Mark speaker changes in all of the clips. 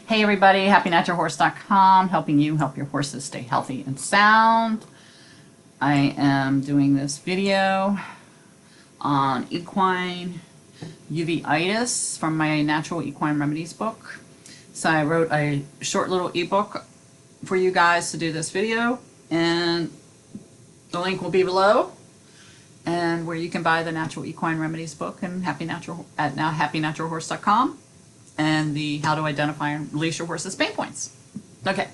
Speaker 1: Hey everybody, happynaturalhorse.com, helping you help your horses stay healthy and sound. I am doing this video on equine uveitis from my Natural Equine Remedies book. So I wrote a short little ebook for you guys to do this video, and the link will be below, and where you can buy the Natural Equine Remedies book and happynaturalhorse.com. And the how to identify and release your horse's pain points. Okay,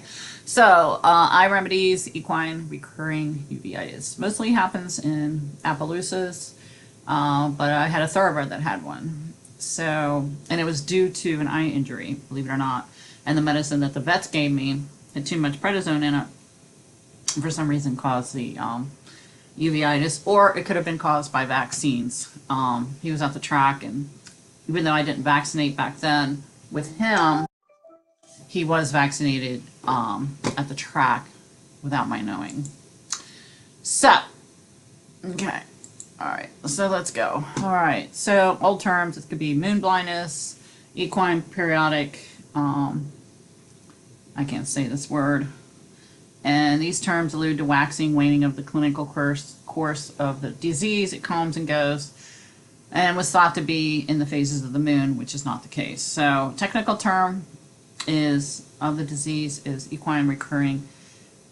Speaker 1: so eye remedies, equine recurring uveitis. Mostly happens in Appaloosas, but I had a thoroughbred that had one. So, and it was due to an eye injury, believe it or not. And the medicine that the vets gave me had too much prednisone in it. For some reason caused the uveitis, or it could have been caused by vaccines. He was at the track, and even though I didn't vaccinate back then with him, he was vaccinated at the track without my knowing. So, okay, all right, so let's go. All right, so old terms, it could be moon blindness, equine periodic, I can't say this word, and these terms allude to waxing, waning of the clinical course of the disease. It comes and goes, and was thought to be in the phases of the moon, which is not the case. So technical term is of the disease is equine recurring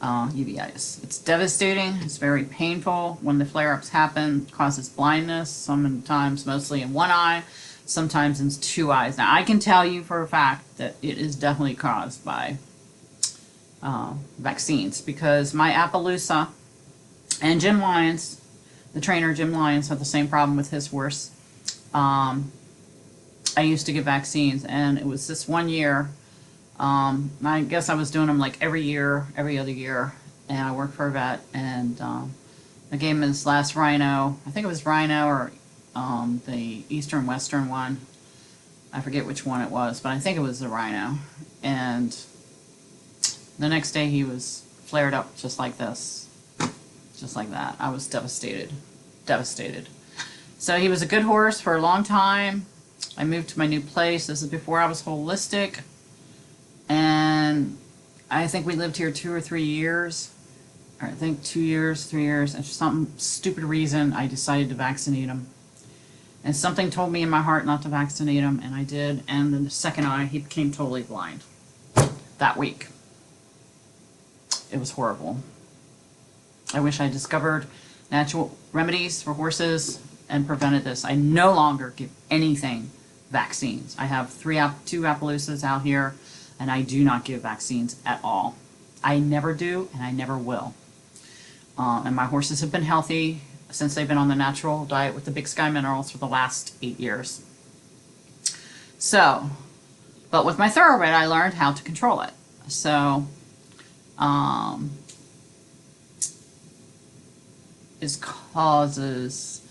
Speaker 1: uveitis. It's devastating. It's very painful. When the flare-ups happen, it causes blindness, sometimes mostly in one eye, sometimes in two eyes. Now I can tell you for a fact that it is definitely caused by vaccines, because my Appaloosa and Jim Lyons, the trainer Jim Lyons, had the same problem with his horse. I used to give vaccines, and it was this one year. I guess I was doing them like every year, every other year, and I worked for a vet, and I gave him his last rhino. I think it was rhino or the eastern western one. I forget which one it was, but I think it was the rhino. And the next day he was flared up just like this. Just like that. I was devastated. So he was a good horse for a long time. I moved to my new place. This is before I was holistic. And I think we lived here 2 or 3 years. Or I think 2 years, 3 years. And for some stupid reason, I decided to vaccinate him. And something told me in my heart not to vaccinate him, and I did. And then the second eye, he became totally blind that week. It was horrible. I wish I discovered natural remedies for horses and prevented this. I no longer give anything vaccines. I have two Appaloosas out here, and I do not give vaccines at all. I never do, and I never will. And my horses have been healthy since they've been on the natural diet with the Big Sky minerals for the last 8 years. So, but with my thoroughbred, I learned how to control it. So, it causes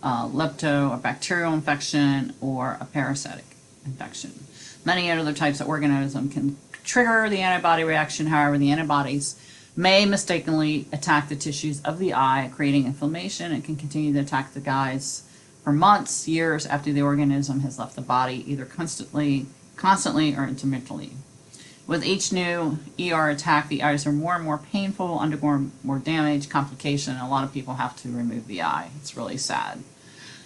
Speaker 1: lepto, a bacterial infection, or a parasitic infection. Many other types of organism can trigger the antibody reaction. However, the antibodies may mistakenly attack the tissues of the eye, creating inflammation, and can continue to attack the guys for months, years after the organism has left the body, either constantly or intermittently. With each new ER attack, the eyes are more and more painful, undergo more damage, complication, and a lot of people have to remove the eye. It's really sad.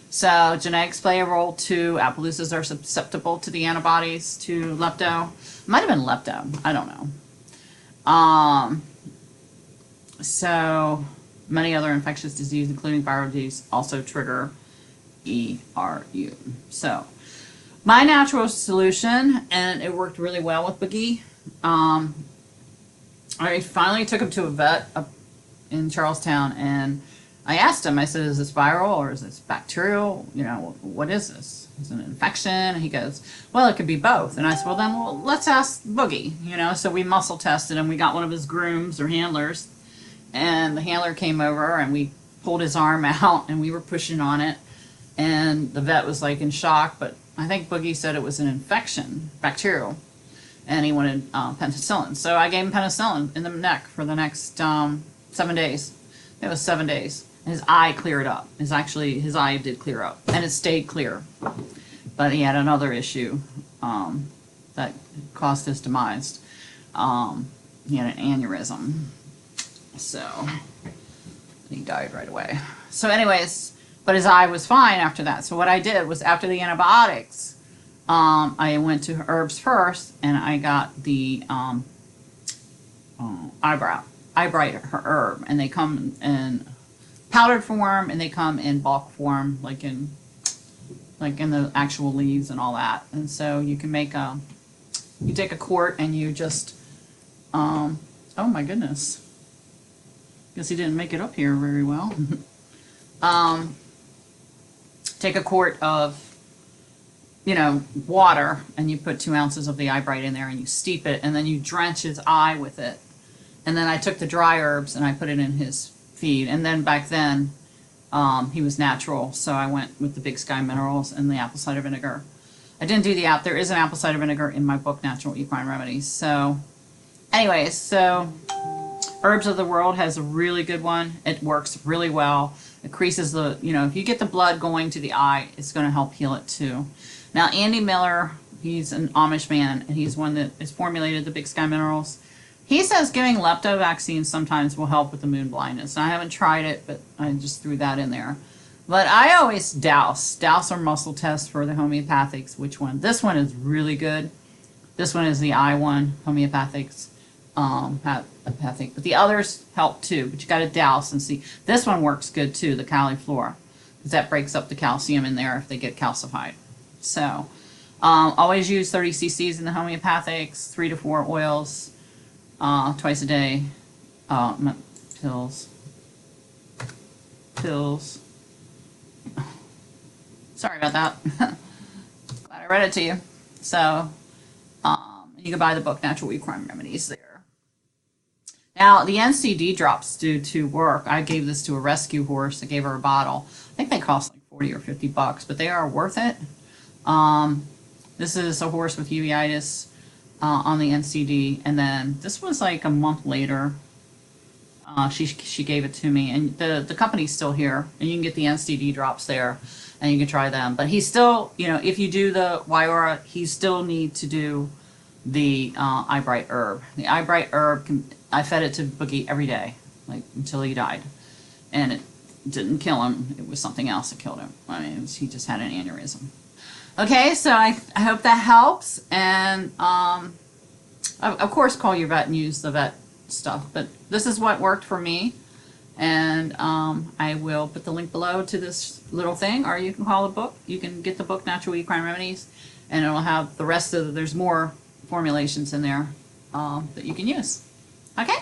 Speaker 1: So genetics play a role too. Appaloosas are susceptible to the antibodies, to lepto. Might have been lepto. I don't know. So many other infectious diseases, including viral disease, also trigger ERU. So my natural solution, and it worked really well with Boogie. I finally took him to a vet up in Charlestown, and I asked him, I said, is this viral or is this bacterial? You know, what is this? Is it an infection? And he goes, well, it could be both. And I said, well, let's ask Boogie, you know. So we muscle tested him. We got one of his grooms or handlers, and the handler came over, and we pulled his arm out, and we were pushing on it, and the vet was like in shock, but I think Boogie said it was an infection, bacterial, and he wanted penicillin. So I gave him penicillin in the neck for the next 7 days. It was 7 days. His eye cleared up. His eye did clear up, and it stayed clear. But he had another issue that caused his demise. He had an aneurysm, so he died right away. So anyways, but his eye was fine after that. So what I did was, after the antibiotics, I went to herbs first, and I got the eyebright herb, and they come in powdered form, and they come in bulk form, like in the actual leaves and all that. And so you can make you take a quart and you just, oh my goodness, guess he didn't make it up here very well. Take a quart of, water, and you put 2 ounces of the eyebright in there, and you steep it, and then you drench his eye with it. And then I took the dry herbs and I put it in his feed. And then back then, he was natural, so I went with the Big Sky minerals and the apple cider vinegar. I didn't do there is an apple cider vinegar in my book, Natural Equine Remedies. So anyways, so Herbs of the World has a really good one. It works really well. It increases the, if you get the blood going to the eye, it's going to help heal it too. Now, Andy Miller, he's an Amish man, and he's one that has formulated the Big Sky minerals. He says giving lepto vaccines sometimes will help with the moon blindness. I haven't tried it, but I just threw that in there. But I always douse or muscle test for the homeopathics. Which one? This one is really good. This one is the eye one, homeopathics, but the others help too. But you got to douse and see. This one works good too, the Califlora, because that breaks up the calcium in there if they get calcified. So always use 30 cc's in the homeopathics, 3 to 4 oils. Twice a day, pills. Sorry about that. Glad I read it to you. So, you can buy the book Natural Equine Remedies there. Now, the NCD drops do to work. I gave this to a rescue horse. I gave her a bottle. I think they cost like 40 or 50 bucks, but they are worth it. This is a horse with uveitis. On the NCD, and then this was like a month later. She gave it to me, and the company's still here, and you can get the NCD drops there, and you can try them. But he's still, if you do the Waiora, he still need to do the eyebright herb. The eyebright herb, I fed it to Boogie every day, like until he died, and it didn't kill him. It was something else that killed him. I mean, he just had an aneurysm. Okay, so I hope that helps, and of course call your vet and use the vet stuff, but this is what worked for me, and I will put the link below to this little thing, or you can call the book. You can get the book Natural Equine Remedies, and it'll have the rest of there's more formulations in there that you can use. Okay?